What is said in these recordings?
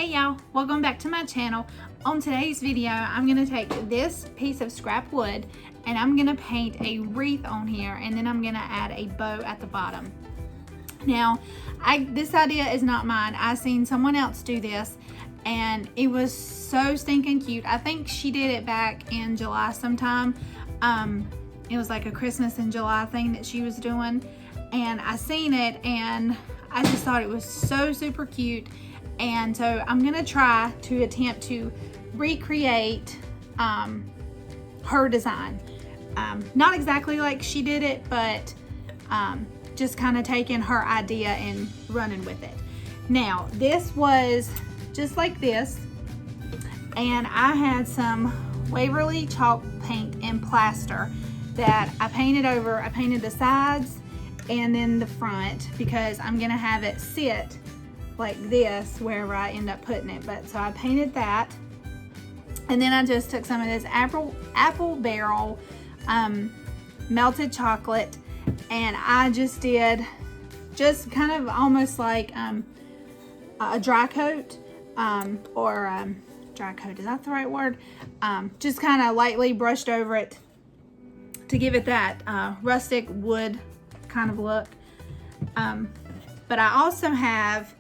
Hey y'all, welcome back to my channel. On today's video, I'm gonna take this piece of scrap wood and I'm gonna paint a wreath on here, and then I'm gonna add a bow at the bottom. Now, this idea is not mine. I seen someone else do this and it was so stinking cute. I think she did it back in July sometime. It was like a Christmas in July thing that she was doing, and I seen it and I just thought it was so super cute. And so I'm gonna try to attempt to recreate her design. Not exactly like she did it, but just kind of taking her idea and running with it. Now, this was just like this, and I had some Waverly chalk paint and plaster that I painted over. I painted the sides and then the front because I'm gonna have it sit like this wherever I end up putting it. But so I painted that, and then I just took some of this apple barrel melted chocolate, and I just did just kind of almost like a dry coat, dry coat, is that the right word? Just kind of lightly brushed over it to give it that rustic wood kind of look. But I also have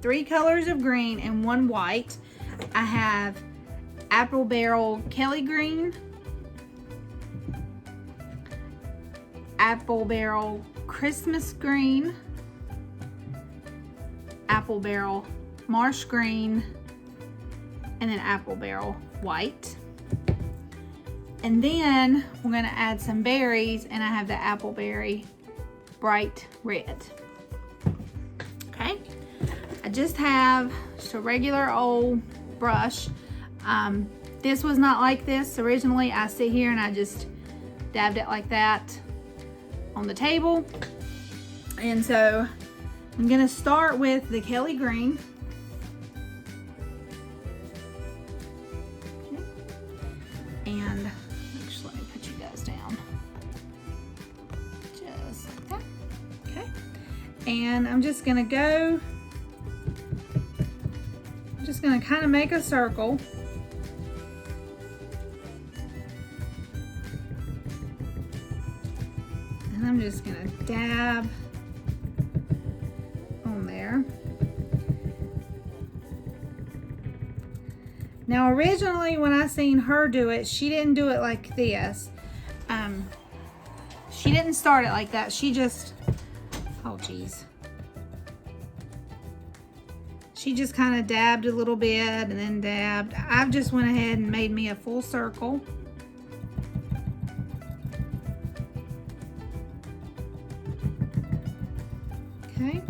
3 colors of green and 1 white. I have apple barrel Kelly green, apple barrel Christmas green, apple barrel marsh green, and then apple barrel white. And then we're gonna add some berries, and I have the apple berry bright red. Okay. I just have a regular old brush. This was not like this originally. I sit here and I just dabbed it like that on the table. And so I'm gonna start with the Kelly green. Okay. And actually, let me put you guys down. Just like that. Okay. And I'm just gonna go. Just gonna kind of make a circle. And I'm just gonna dab on there. Now originally when I seen her do it, she didn't do it like this. She didn't start it like that. She just, oh geez. She just kind of dabbed a little bit and then dabbed. I've just went ahead and made me a full circle. Okay.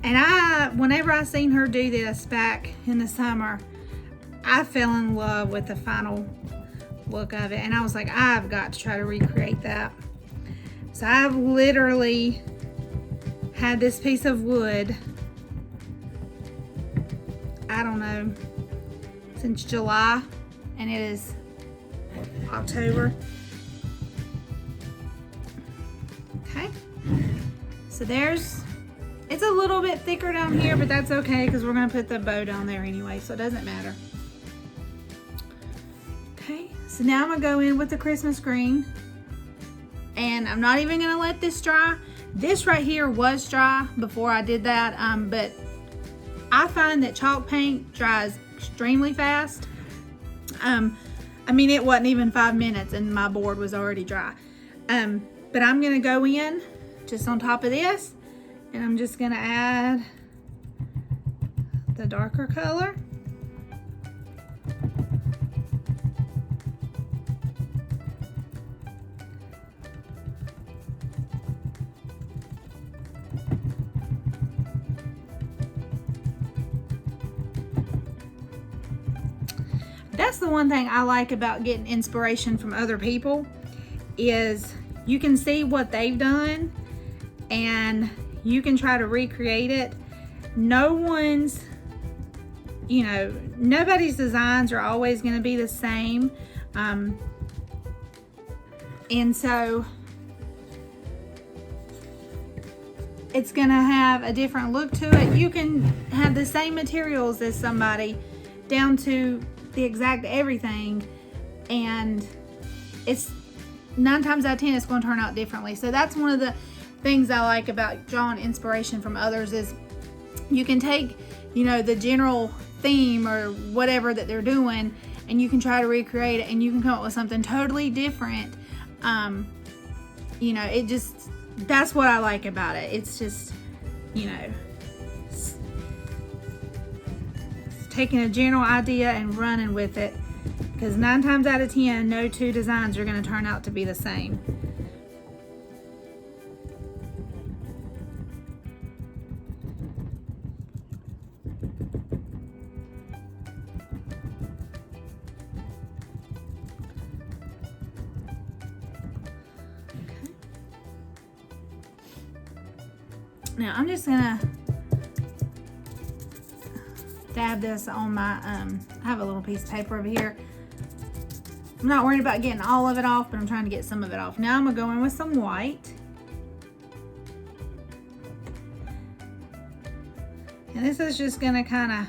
And whenever I seen her do this back in the summer, I fell in love with the final look of it. And I was like, I've got to try to recreate that. So I've literally had this piece of wood, I don't know, since July, and it is October. Okay, so it's a little bit thicker down here, but that's okay because we're gonna put the bow down there anyway, so it doesn't matter. Okay, so now I'm gonna go in with the Christmas green, and I'm not even gonna let this dry. This right here was dry before I did that, but I find that chalk paint dries extremely fast. I mean, it wasn't even 5 minutes and my board was already dry. But I'm gonna go in just on top of this, and I'm just gonna add the darker color. That's the one thing I like about getting inspiration from other people, is you can see what they've done and you can try to recreate it. Nobody's designs are always going to be the same. And so it's gonna have a different look to it. You can have the same materials as somebody down to the exact everything, and it's 9 times out of 10 it's going to turn out differently. So that's one of the things I like about drawing inspiration from others, is you can take, you know, the general theme or whatever that they're doing, and you can try to recreate it, and you can come up with something totally different. You know, it just, that's what I like about it. It's just, you know, it's taking a general idea and running with it, because 9 times out of 10 no two designs are going to turn out to be the same. Now I'm just gonna dab this on my, I have a little piece of paper over here. I'm not worried about getting all of it off, but I'm trying to get some of it off. Now I'm gonna go in with some white. And this is just gonna kind of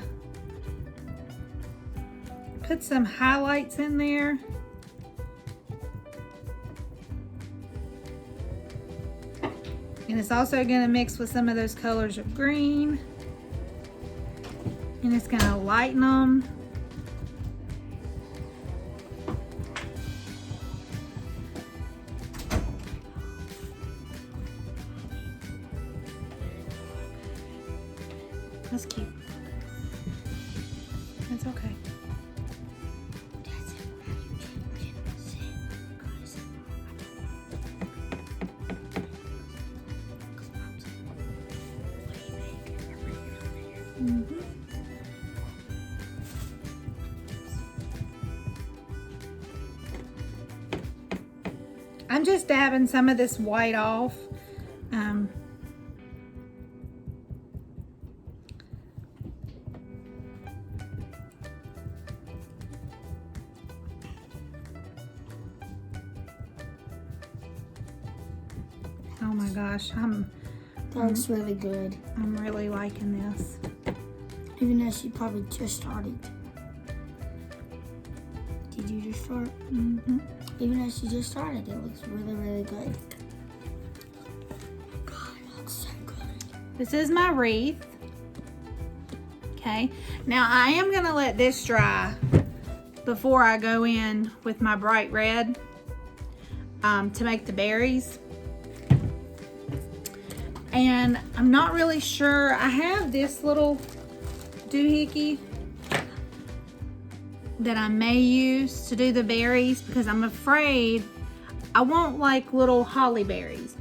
put some highlights in there. And it's also going to mix with some of those colors of green. And it's going to lighten them. That's cute. It's okay. I'm just dabbing some of this white off. Oh my gosh, that looks really good. I'm really liking this. Even though she probably just started. Did you just start? Mm-hmm. Even though she just started, it looks really, really good. God, it looks so good. This is my wreath. Okay, now I am gonna let this dry before I go in with my bright red to make the berries. And I'm not really sure. I have this little doohickey that I may use to do the berries, because I'm afraid I won't like little holly berries.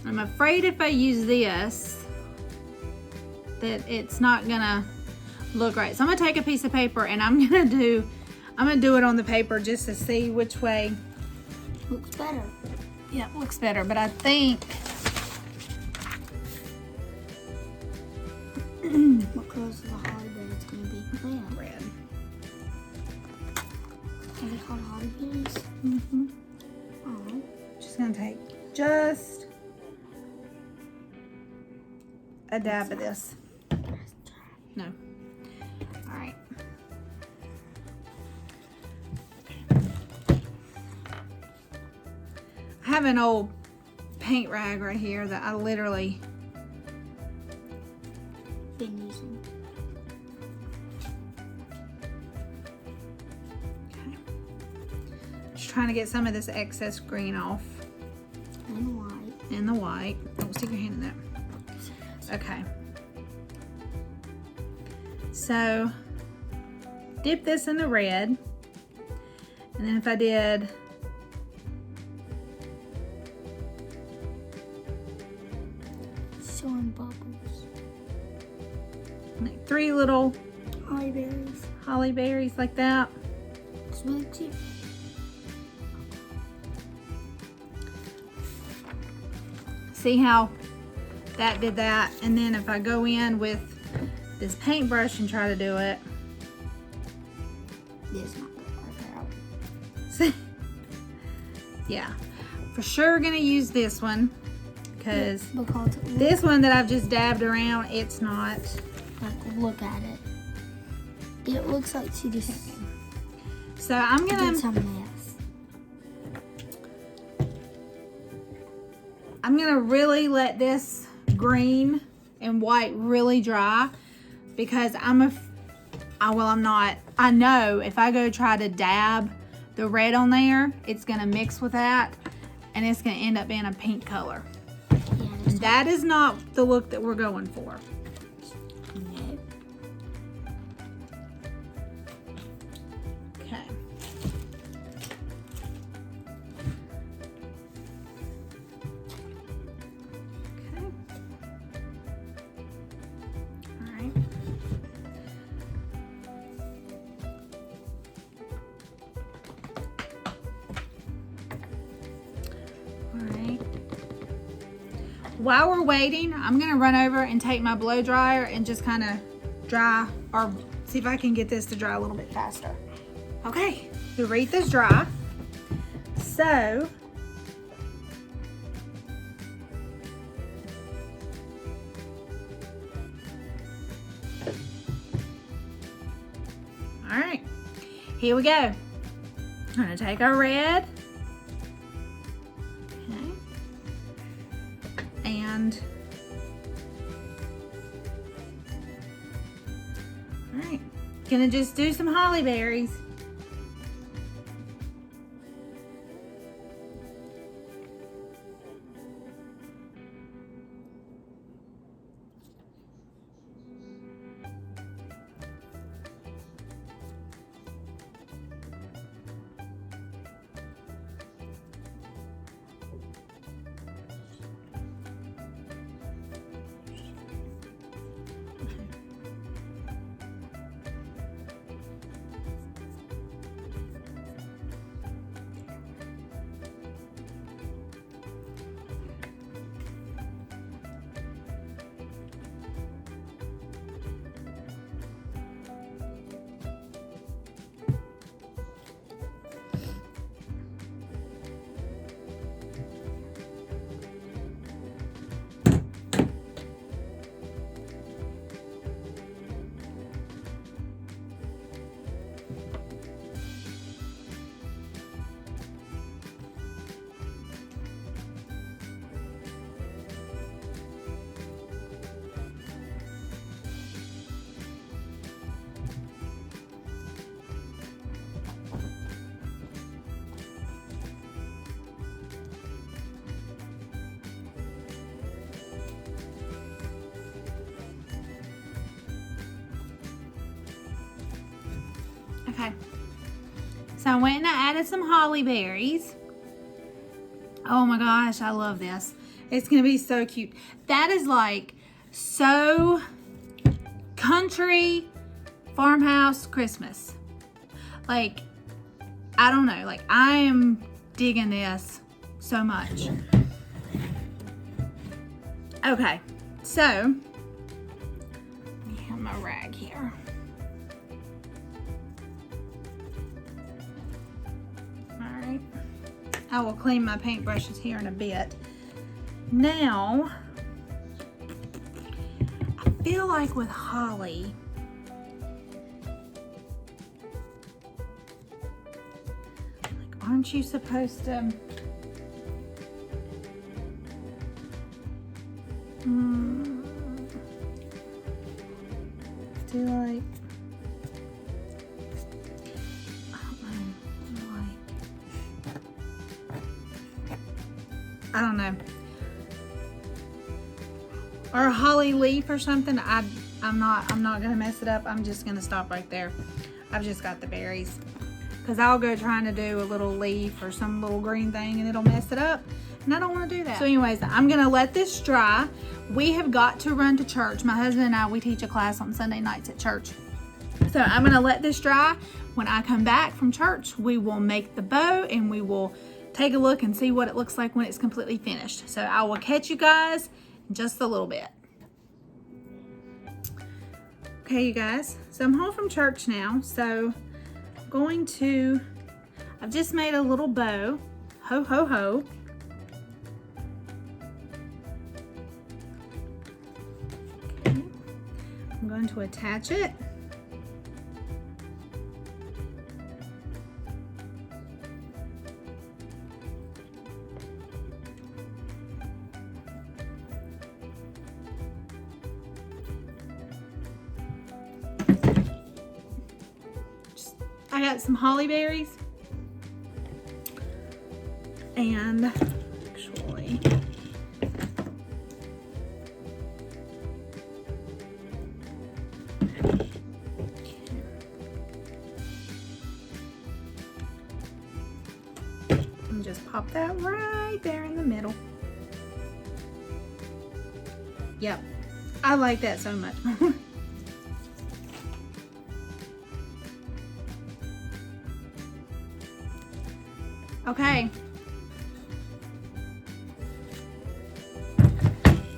I'm afraid if I use this that it's not gonna look right. So I'm gonna take a piece of paper and I'm gonna do it on the paper just to see which way looks better. Yeah, it looks better, but I think what color is the holly berry? It's gonna be red. red. Are they called holly berries? Mm-hmm. Oh. Just gonna take just a dab of this. No. All right. I have an old paint rag right here that I literally been using. Okay. Just trying to get some of this excess green off. And white. And the white. Oh, stick your hand in there. Okay. So dip this in the red. And then if I did showing bubbles. Like 3 little holly berries like that. It's really cute. See how that did that? And then if I go in with this paintbrush and try to do it, it's not gonna work out. See? Yeah, for sure gonna use this one because Because this one that I've just dabbed around, it's not. like, look at it. It looks like she just So I'm did gonna some mess. really let this green and white really dry, because I'm not. I know if I go try to dab the red on there, it's gonna mix with that and it's gonna end up being a pink color. Yeah, And that is not the look that we're going for. no. Okay. Okay. All right. While we're waiting, I'm gonna run over and take my blow dryer and just kind of dry, or see if I can get this to dry a little bit faster. Okay, the wreath is dry. So, all right, here we go. I'm gonna take our red. And all right, gonna just do some holly berries. Okay, so I went and I added some holly berries. Oh my gosh, I love this. It's gonna be so cute. That is like so country farmhouse Christmas. Like, I don't know, like I am digging this so much. Okay, so let me have my rag here. Alright, I will clean my paintbrushes here in a bit. Now, I feel like with holly, like, aren't you supposed to do like, I don't know, or a holly leaf or something. I'm not gonna mess it up. I'm just gonna stop right there. I've just got the berries, because I'll go trying to do a little leaf or some little green thing and it'll mess it up, and I don't want to do that. So anyways, I'm gonna let this dry. We have got to run to church. My husband and I, we teach a class on Sunday nights at church. So I'm gonna let this dry. When I come back from church, we will make the bow and we will take a look and see what it looks like when it's completely finished. So I will catch you guys in just a little bit. Okay, you guys, so I'm home from church now. So I'm I've just made a little bow. Ho, ho, ho. going to attach it. I got some holly berries, and actually and just pop that right there in the middle. Yep, I like that so much. Okay,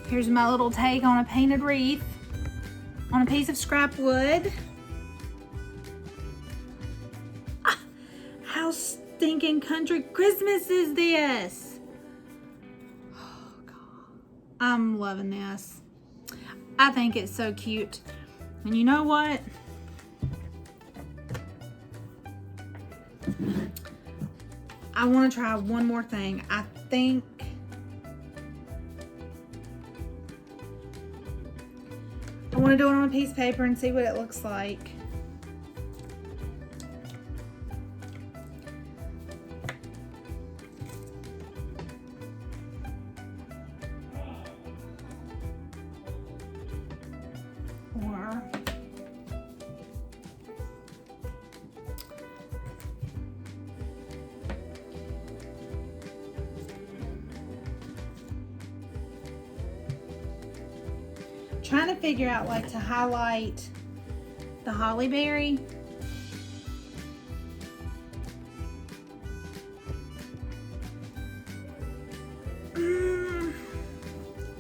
here's my little take on a painted wreath on a piece of scrap wood. Ah, how stinking country Christmas is this? Oh God, I'm loving this. I think it's so cute. And you know what? I want to try one more thing. I think I want to do it on a piece of paper and see what it looks like. Or trying to figure out like to highlight the holly berry.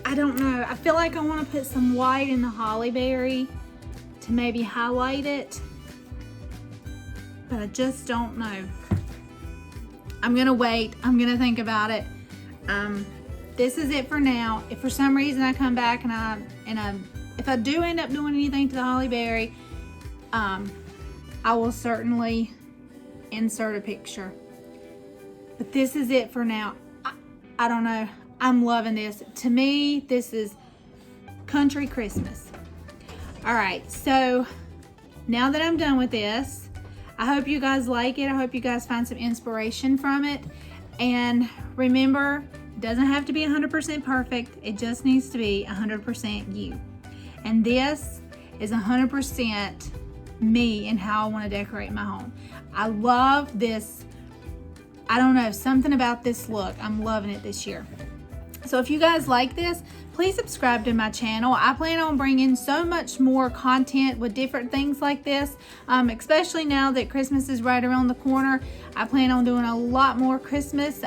I don't know. I feel like I want to put some white in the holly berry to maybe highlight it, but I just don't know. I'm gonna wait. I'm gonna think about it. This is it for now. If for some reason I come back and if I do end up doing anything to the holly berry, I will certainly insert a picture. But this is it for now. I don't know. I'm loving this. To me, this is country Christmas. All right, so now that I'm done with this, I hope you guys like it. I hope you guys find some inspiration from it. And remember, it doesn't have to be 100% perfect. It just needs to be 100% you. And this is 100% me and how I want to decorate my home. I love this. I don't know, something about this look. I'm loving it this year. So if you guys like this, please subscribe to my channel. I plan on bringing so much more content with different things like this, especially now that Christmas is right around the corner. I plan on doing a lot more Christmas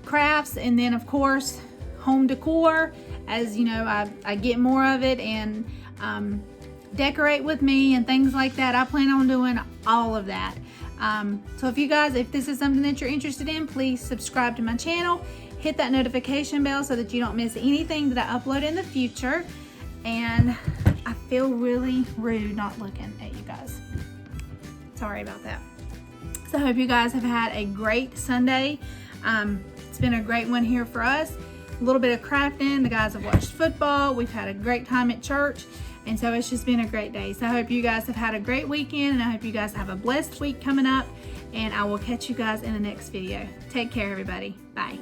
crafts, and then of course home decor as you know I get more of it, and decorate with me and things like that. I plan on doing all of that. So if this is something that you're interested in, please subscribe to my channel, hit that notification bell so that you don't miss anything that I upload in the future. And I feel really rude not looking at you guys. Sorry about that. So I hope you guys have had a great Sunday. It's been a great one here for us. A little bit of crafting. The guys have watched football. We've had a great time at church. And so it's just been a great day. So I hope you guys have had a great weekend, and I hope you guys have a blessed week coming up. And I will catch you guys in the next video. Take care, everybody. Bye.